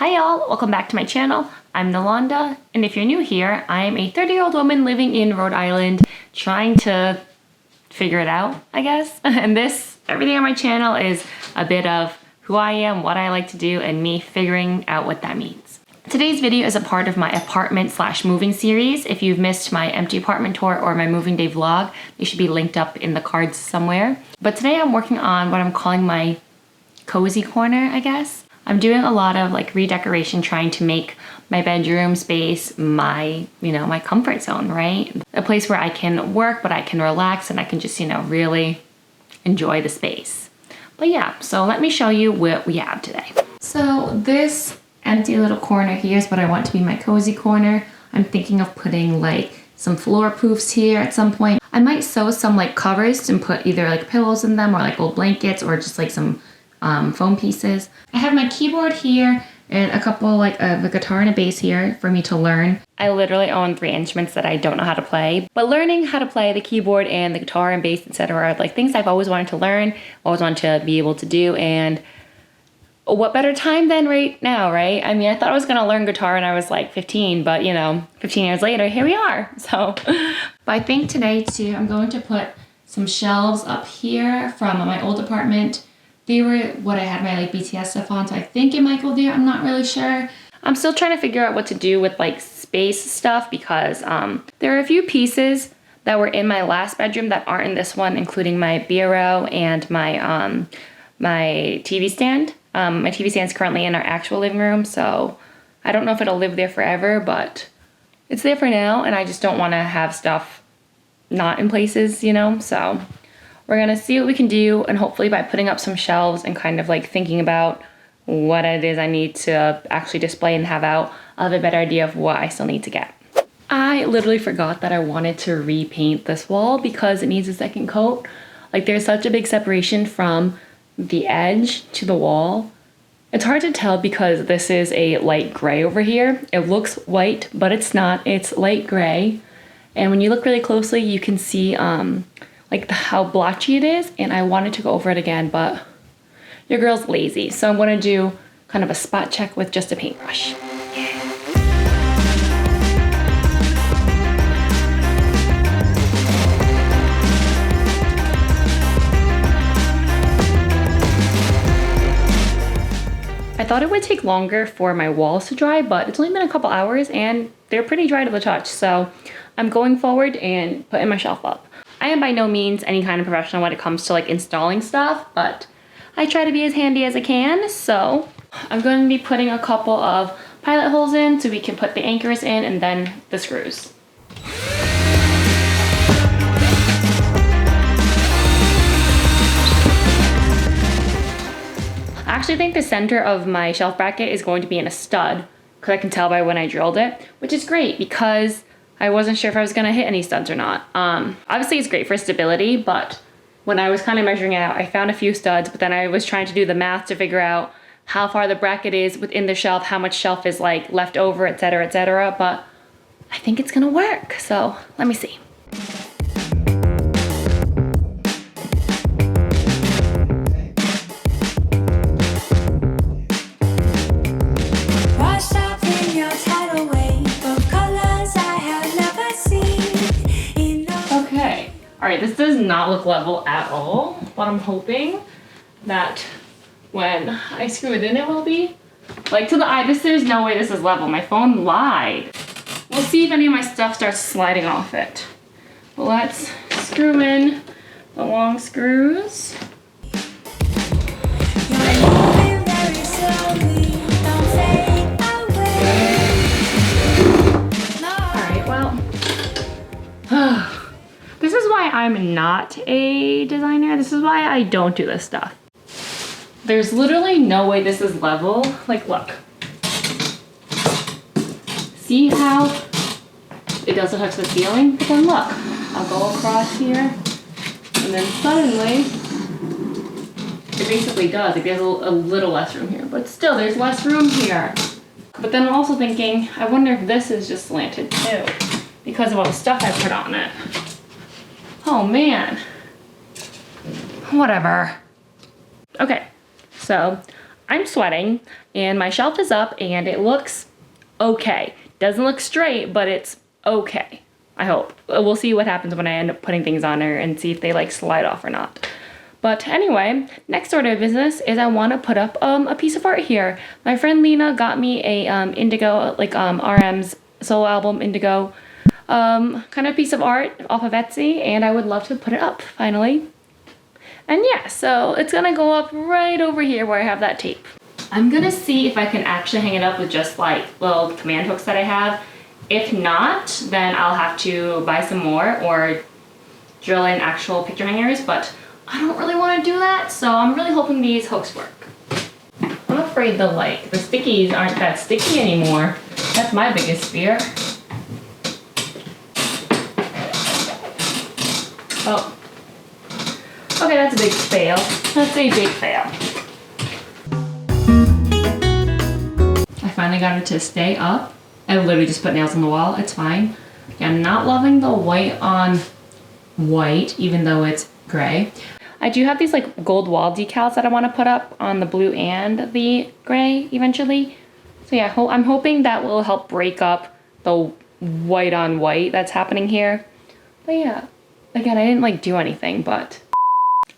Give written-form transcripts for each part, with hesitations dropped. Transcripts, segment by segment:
Hi y'all, welcome back to my channel. I'm Nilanda, and if you're new here, I am a 30-year-old woman living in Rhode Island trying to figure it out, I guess. And everything on my channel is a bit of who I am, what I like to do, and me figuring out what that means. Today's video is a part of my apartment/moving series. If you've missed my empty apartment tour or my moving day vlog, they should be linked up in the cards somewhere. But today I'm working on what I'm calling my cozy corner, I guess. I'm doing a lot of like redecoration, trying to make my bedroom space my comfort zone, right? A place where I can work, but I can relax and I can just, really enjoy the space. But yeah, so let me show you what we have today. So this empty little corner here is what I want to be my cozy corner. I'm thinking of putting like some floor poofs here at some point. I might sew some like covers and put either like pillows in them or like old blankets or just like some foam pieces. I have my keyboard here and a couple like a guitar and a bass here for me to learn. I literally own 3 instruments that I don't know how to play, but learning how to play the keyboard and the guitar and bass, etc. are like things I've always wanted to learn, always wanted to be able to do, and what better time than right now, right? I mean, I thought I was gonna learn guitar when I was like 15, but 15 years later, here we are. So, but I think today too, I'm going to put some shelves up here from my old apartment. They were what I had my like BTS stuff on, so I think it might go there. I'm not really sure. I'm still trying to figure out what to do with like space stuff because there are a few pieces that were in my last bedroom that aren't in this one, including my bureau and my my TV stand. My TV stand is currently in our actual living room, so I don't know if it'll live there forever, but it's there for now, and I just don't want to have stuff not in places, so we're gonna see what we can do, and hopefully by putting up some shelves and kind of like thinking about what it is I need to actually display and have out, I'll have a better idea of what I still need to get. I literally forgot that I wanted to repaint this wall because it needs a second coat. Like there's such a big separation from the edge to the wall. It's hard to tell because this is a light gray over here. It looks white, but it's not. It's light gray. And when you look really closely, you can see like how blotchy it is, and I wanted to go over it again, but your girl's lazy. So I'm gonna do kind of a spot check with just a paintbrush. I thought it would take longer for my walls to dry, but it's only been a couple hours and they're pretty dry to the touch. So I'm going forward and putting my shelf up. I am by no means any kind of professional when it comes to like installing stuff, but I try to be as handy as I can. So I'm going to be putting a couple of pilot holes in so we can put the anchors in and then the screws. I actually think the center of my shelf bracket is going to be in a stud because I can tell by when I drilled it, which is great because I wasn't sure if I was gonna hit any studs or not. Obviously it's great for stability, but when I was kind of measuring it out, I found a few studs, but then I was trying to do the math to figure out how far the bracket is within the shelf, how much shelf is like left over, etc., but I think it's gonna work. So let me see. All right, this does not look level at all, but I'm hoping that when I screw it in, it will be. Like to the eye, there's no way this is level. My phone lied. We'll see if any of my stuff starts sliding off it. But let's screw in the long screws. All right, well. This is why I'm not a designer. This is why I don't do this stuff. There's literally no way this is level. Like, look. See how it doesn't touch the ceiling? But then look, I'll go across here, and then suddenly, it basically does. Like, there's a little less room here, but still, there's less room here. But then I'm also thinking, I wonder if this is just slanted too, because of all the stuff I put on it. Oh man, whatever. Okay, so I'm sweating and my shelf is up and it looks okay. Doesn't look straight, but it's okay. I hope. We'll see what happens when I end up putting things on her and see if they like slide off or not. But anyway, next order of business is I want to put up a piece of art here. My friend Lena got me a Indigo, like RM's solo album Indigo, kind of piece of art off of Etsy, and I would love to put it up finally. And yeah, so it's gonna go up right over here where I have that tape. I'm gonna see if I can actually hang it up with just like little command hooks that I have. If not, then I'll have to buy some more or drill in actual picture hangers, but I don't really want to do that, so I'm really hoping these hooks work. I'm afraid the stickies aren't that sticky anymore. That's my biggest fear. Oh. Okay, that's a big fail. That's a big fail. I finally got it to stay up. I literally just put nails on the wall. It's fine. I'm not loving the white on white, even though it's gray. I do have these like gold wall decals that I want to put up on the blue and the gray eventually. So yeah, I'm hoping that will help break up the white on white that's happening here. But yeah, again, I didn't like do anything, but.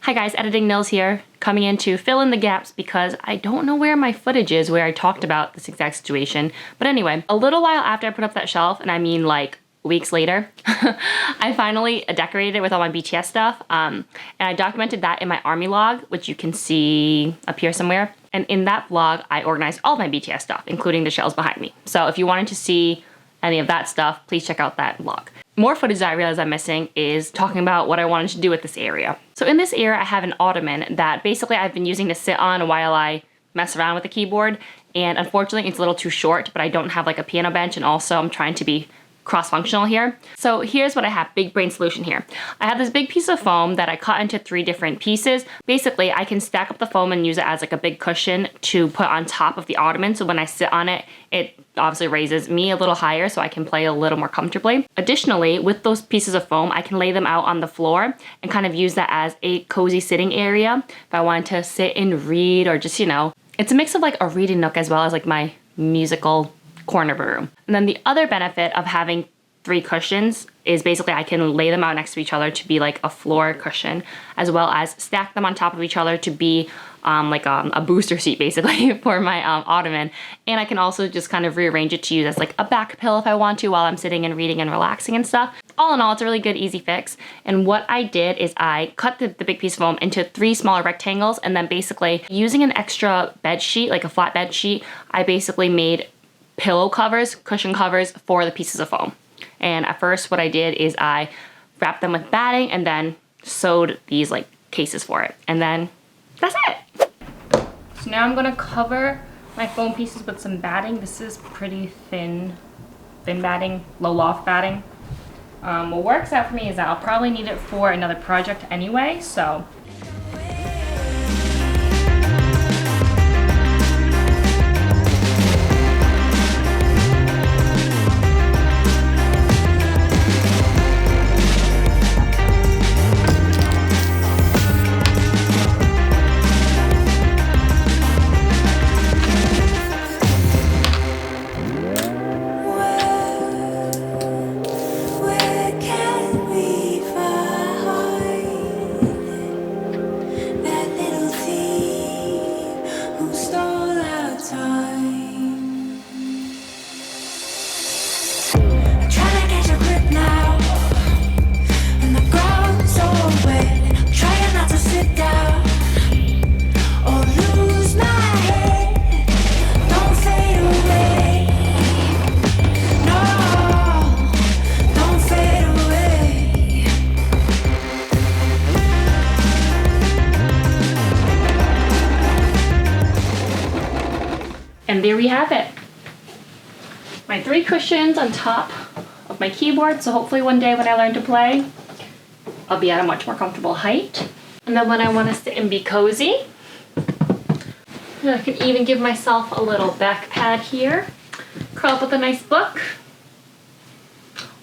Hi guys, Editing Nils here, coming in to fill in the gaps because I don't know where my footage is where I talked about this exact situation. But anyway, a little while after I put up that shelf, and I mean like weeks later, I finally decorated it with all my BTS stuff. And I documented that in my army log, which you can see up here somewhere. And in that vlog, I organized all my BTS stuff, including the shelves behind me. So if you wanted to see any of that stuff, please check out that vlog. More footage that I realized I'm missing is talking about what I wanted to do with this area. So in this area, I have an ottoman that basically I've been using to sit on while I mess around with the keyboard. And unfortunately, it's a little too short, but I don't have like a piano bench, and also I'm trying to be cross-functional here. So here's what I have, big brain solution here. I have this big piece of foam that I cut into 3 different pieces. Basically, I can stack up the foam and use it as like a big cushion to put on top of the ottoman. So when I sit on it, it obviously raises me a little higher so I can play a little more comfortably. Additionally, with those pieces of foam, I can lay them out on the floor and kind of use that as a cozy sitting area if I wanted to sit and read, or just, you know, it's a mix of like a reading nook as well as like my musical corner of a room. And then the other benefit of having 3 cushions is basically I can lay them out next to each other to be like a floor cushion, as well as stack them on top of each other to be like a booster seat basically for my ottoman. And I can also just kind of rearrange it to use as like a back pillow if I want to while I'm sitting and reading and relaxing and stuff. All in all, it's a really good, easy fix. And what I did is I cut the big piece of foam into 3 smaller rectangles, and then basically using an extra bed sheet, like a flat bed sheet, I basically made pillow covers, cushion covers for the pieces of foam. And at first what I did is I wrapped them with batting and then sewed these like cases for it. And then that's it. So now I'm gonna cover my foam pieces with some batting. This is pretty thin batting, low loft batting. What works out for me is that I'll probably need it for another project anyway, so. And there we have it. My 3 cushions on top of my keyboard, so hopefully one day when I learn to play, I'll be at a much more comfortable height. And then when I want to sit and be cozy, I can even give myself a little back pad here, curl up with a nice book,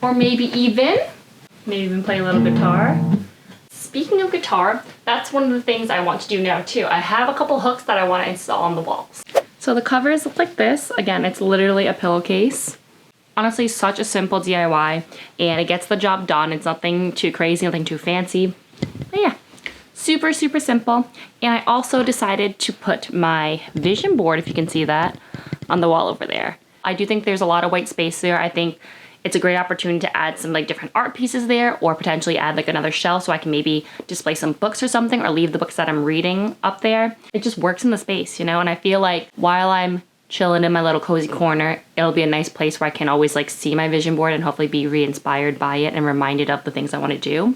or maybe even play a little guitar. speaking of guitar, that's one of the things I want to do now too. I have a couple hooks that I want to install on the walls. So the covers look like this. Again, it's literally a pillowcase. Honestly, such a simple DIY, and it gets the job done. It's nothing too crazy, nothing too fancy. But yeah, super, super simple. And I also decided to put my vision board, if you can see that, on the wall over there. I do think there's a lot of white space there. I think it's a great opportunity to add some like different art pieces there, or potentially add like another shelf so I can maybe display some books or something, or leave the books that I'm reading up there. It just works in the space, you know? And I feel like while I'm chilling in my little cozy corner, it'll be a nice place where I can always like see my vision board and hopefully be re-inspired by it and reminded of the things I want to do.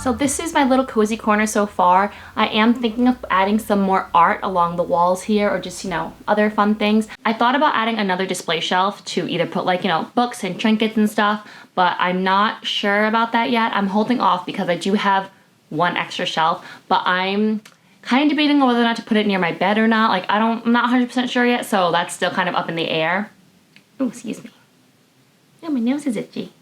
So this is my little cozy corner so far. I am thinking of adding some more art along the walls here, or just, you know, other fun things. I thought about adding another display shelf to either put like, you know, books and trinkets and stuff, but I'm not sure about that yet. I'm holding off because I do have one extra shelf, but I'm kind of debating on whether or not to put it near my bed or not. Like, I'm not 100% sure yet, so that's still kind of up in the air. Oh, excuse me. Oh, my nose is itchy.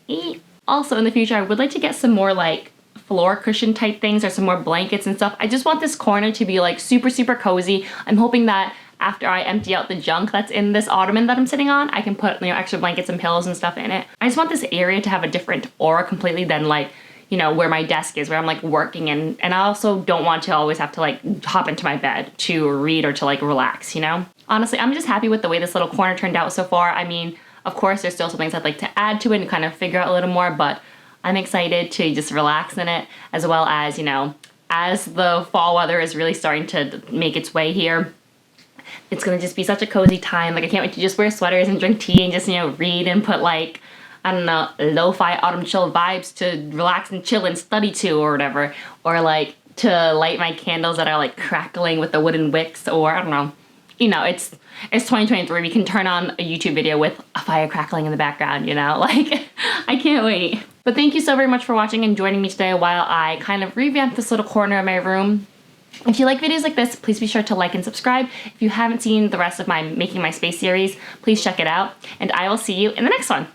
Also, in the future, I would like to get some more like floor cushion type things, or some more blankets and stuff. I just want this corner to be like super, super cozy. I'm hoping that after I empty out the junk that's in this ottoman that I'm sitting on, I can put, you know, extra blankets and pillows and stuff in it. I just want this area to have a different aura completely than like, you know, where my desk is, where I'm like working, and I also don't want to always have to like hop into my bed to read or to like relax, you know? Honestly, I'm just happy with the way this little corner turned out so far. I mean, of course, there's still some things I'd like to add to it and kind of figure out a little more, but I'm excited to just relax in it, as well as, you know, as the fall weather is really starting to make its way here, it's gonna just be such a cozy time. Like, I can't wait to just wear sweaters and drink tea and just, you know, read and put like, I don't know, lo-fi autumn chill vibes to relax and chill and study to, or whatever. Or like to light my candles that are like crackling with the wooden wicks, or I don't know. You know, it's 2023. We can turn on a YouTube video with a fire crackling in the background, you know? Like, I can't wait. But thank you so very much for watching and joining me today while I kind of revamp this little corner of my room. If you like videos like this, please be sure to like and subscribe. If you haven't seen the rest of my Making My Space series, please check it out. And I will see you in the next one.